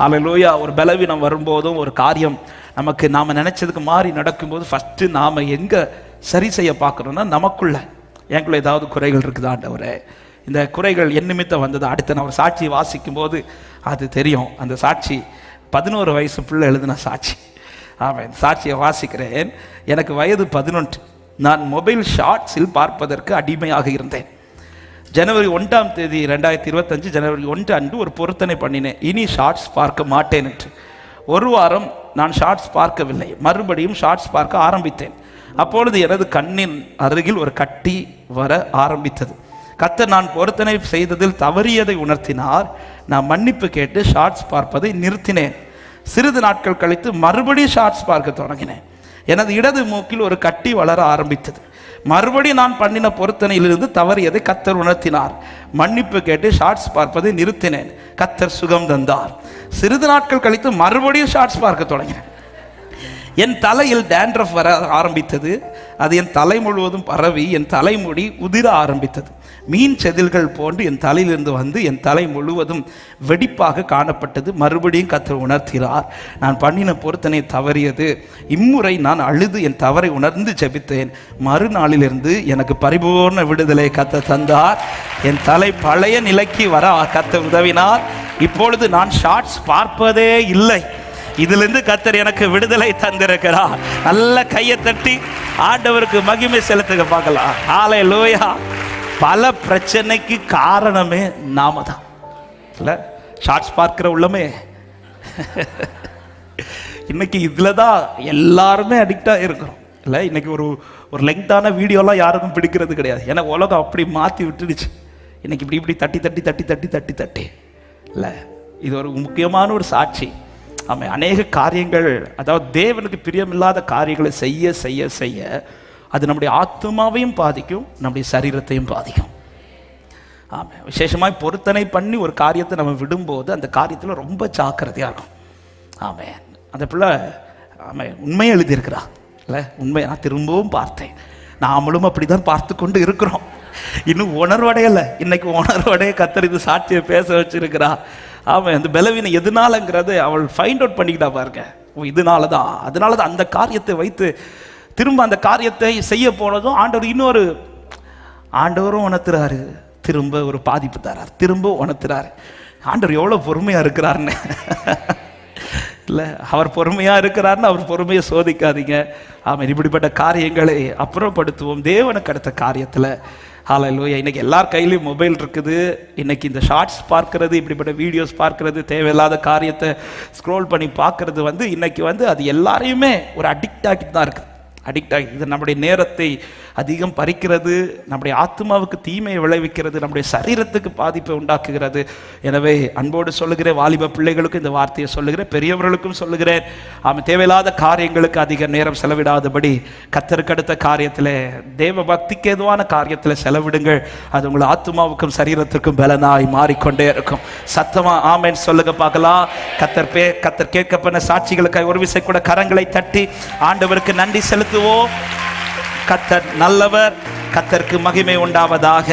அல்லேலூயா. ஒரு பலவீனம் வரும்போதும் ஒரு காரியம் நமக்கு நாம் நினைச்சதுக்கு மாறி நடக்கும்போது ஃபஸ்ட்டு நாம் எங்கே சரி செய்ய பார்க்குறோன்னா நமக்குள்ள எனக்குள்ள ஏதாவது குறைகள் இருக்குதா ஆண்டவரே, இந்த குறைகள் என் நிமித்தம் வந்தது. அடுத்து நான் ஒரு சாட்சி வாசிக்கும் போது அது தெரியும். அந்த சாட்சி 11 வயசு பிள்ளை எழுதின சாட்சி. ஆமாம், சாட்சியை வாசிக்கிறேன். எனக்கு வயது 11. நான் மொபைல் ஷார்ட்ஸில் பார்ப்பதற்கு அடிமையாக இருந்தேன். ஜனவரி 1ஆம் தேதி 2025 ஜனவரி 1 அன்று ஒரு பொருத்தனை பண்ணினேன், இனி ஷார்ட்ஸ் பார்க்க மாட்டேன் என்று. ஒரு வாரம் நான் ஷார்ட்ஸ் பார்க்கவில்லை. மறுபடியும் ஷார்ட்ஸ் பார்க்க ஆரம்பித்தேன். அப்பொழுது எனது கண்ணின் அருகில் ஒரு கட்டி வர ஆரம்பித்தது. கர்த்தர் நான் பொருத்தனை செய்ததில் தவறியதை உணர்த்தினார். நான் மன்னிப்பு கேட்டு ஷார்ட்ஸ் பார்ப்பதை நிறுத்தினேன். சிறிது நாட்கள் கழித்து மறுபடியும் ஷார்ட்ஸ் பார்க்க தொடங்கினேன். எனது இடது மூக்கில் ஒரு கட்டி வளர ஆரம்பித்தது. மறுபடியும் நான் பண்ணின பொருத்தனையிலிருந்து தவறியதை கர்த்தர் உணர்த்தினார். மன்னிப்பு கேட்டு ஷார்ட்ஸ் பார்ப்பதை நிறுத்தினேன். கர்த்தர் சுகம் தந்தார். சிறிது நாட்கள் கழித்து மறுபடியும் ஷார்ட்ஸ் பார்க்க தொடங்கினேன். என் தலையில் டேண்ட்ரஃப் வர ஆரம்பித்தது. அது என் தலை முழுவதும் பரவி என் தலைமுடி உதிர ஆரம்பித்தது. மீன் செதில்கள் போன்று என் தலையிலிருந்து வந்து என் தலை முழுவதும் வெடிப்பாக காணப்பட்டது. மறுபடியும் கர்த்தர் உணர்த்தினார். நான் பண்ணின பொருத்தனை தவறியது. இம்முறை நான் அழுது என் தவறை உணர்ந்து ஜெபித்தேன். மறுநாளிலிருந்து எனக்கு பரிபூர்ண விடுதலை கர்த்தர் தந்தார். என் தலை பழைய நிலைக்கு வர கர்த்தர் உதவினார். இப்பொழுது நான் ஷார்ட்ஸ் பார்ப்பதே இல்லை. இதிலிருந்து கர்த்தர் எனக்கு விடுதலை தந்திருக்கிறார். நல்ல கையை தட்டி ஆண்டவருக்கு மகிமை செலுத்துக பார்க்கலாம். ஹல்லேலூயா. பல பிரச்சனைக்கு காரணமே நாம தான் இல்லை? ஷார்ட்ஸ் பார்க்கிற உள்ளமே இன்னைக்கு இதில் தான் எல்லாருமே அடிக்டாக இருக்கிறோம் இல்லை? இன்னைக்கு ஒரு லெங்தான வீடியோலாம் யாருக்கும் பிடிக்கிறது கிடையாது. ஏன்னா உலகம் அப்படி மாற்றி விட்டுடுச்சு. இன்னைக்கு இப்படி தட்டி தட்டி தட்டி தட்டி தட்டி தட்டி இல்லை? இது ஒரு முக்கியமான ஒரு சாட்சி. ஆமாம், அநேக காரியங்கள், அதாவது தேவனுக்கு பிரியமில்லாத காரியங்களை செய்ய செய்ய செய்ய அது நம்முடைய ஆத்மாவையும் பாதிக்கும், நம்முடைய சரீரத்தையும் பாதிக்கும். ஆமாம், விசேஷமாக பொருத்தனை பண்ணி ஒரு காரியத்தை நம்ம விடும்போது அந்த காரியத்தில் ரொம்ப ஜாக்கிரதையாக இருக்கும். ஆமாம், அந்த பிள்ளை ஆமாம் உண்மையை எழுதியிருக்கிறா இல்லை? உண்மை நான் திரும்பவும் பார்த்தேன். நாமளும் அப்படி தான் பார்த்து கொண்டு இருக்கிறோம். இன்னும் உணர்வடையலை. இன்னைக்கு உணர்வடைய கர்த்தர் இது சாட்சியை பேச வச்சிருக்கிறா. ஆமாம், அந்த பலவீனம் எதனாலங்கிறது அவள் ஃபைண்ட் அவுட் பண்ணிக்கிட்டா பாருங்க. இதனால தான், அதனால தான் அந்த காரியத்தை வைத்து திரும்ப அந்த காரியத்தை செய்ய போனதும் ஆண்டவரும் உணர்த்துறாரு. திரும்ப ஒரு பாதிப்பு தரார், திரும்ப உணர்த்துறாரு. ஆண்டவர் எவ்வளோ பொறுமையாக இருக்கிறாருன்னு இல்லை? அவர் பொறுமையாக இருக்கிறாருன்னு அவர் பொறுமையை சோதிக்காதீங்க. ஆமாம், இப்படிப்பட்ட காரியங்களை அப்புறப்படுத்துவோம் தேவனுக்கு அடுத்த காரியத்தில். ஹல்லேலூயா. இன்னைக்கு எல்லார் கையிலையும் மொபைல் இருக்குது. இன்னைக்கு இந்த ஷார்ட்ஸ் பார்க்கறது, இப்படிப்பட்ட வீடியோஸ் பார்க்கறது, தேவையில்லாத காரியத்தை ஸ்க்ரோல் பண்ணி பார்க்கறது இன்னைக்கு அது எல்லாரையுமே ஒரு அடிக்ட் ஆகிட்டு தான் இருக்குது. அடிக்ட் ஆகி இது நம்முடைய நேரத்தை அதிகம் பறிக்கிறது, நம்முடைய ஆத்மாவுக்கு தீமையை விளைவிக்கிறது, நம்முடைய சரீரத்துக்கு பாதிப்பை உண்டாக்குகிறது. எனவே அன்போடு சொல்லுகிறேன், வாலிப பிள்ளைகளுக்கும் இந்த வார்த்தையை சொல்லுகிறேன், பெரியவர்களுக்கும் சொல்லுகிறேன். ஆமாம், தேவையில்லாத காரியங்களுக்கு அதிக நேரம் செலவிடாதபடி கர்த்தருக்கு அடுத்த காரியத்தில், தேவ பக்திக்கு ஏதுவான காரியத்தில் செலவிடுங்கள். அது உங்கள் ஆத்மாவுக்கும் சரீரத்திற்கும் பலனாய் மாறிக்கொண்டே இருக்கும். சத்தமா ஆமென் சொல்லுங்க பார்க்கலாம். கர்த்தர் கேட்கப்பட்ட சாட்சிகளுக்காக ஒரு விசை கூட கரங்களை தட்டி ஆண்டவருக்கு நன்றி செலுத்துவோம். கர்த்தர் நல்லவர். கர்த்தருக்கு மகிமை உண்டாவதாக.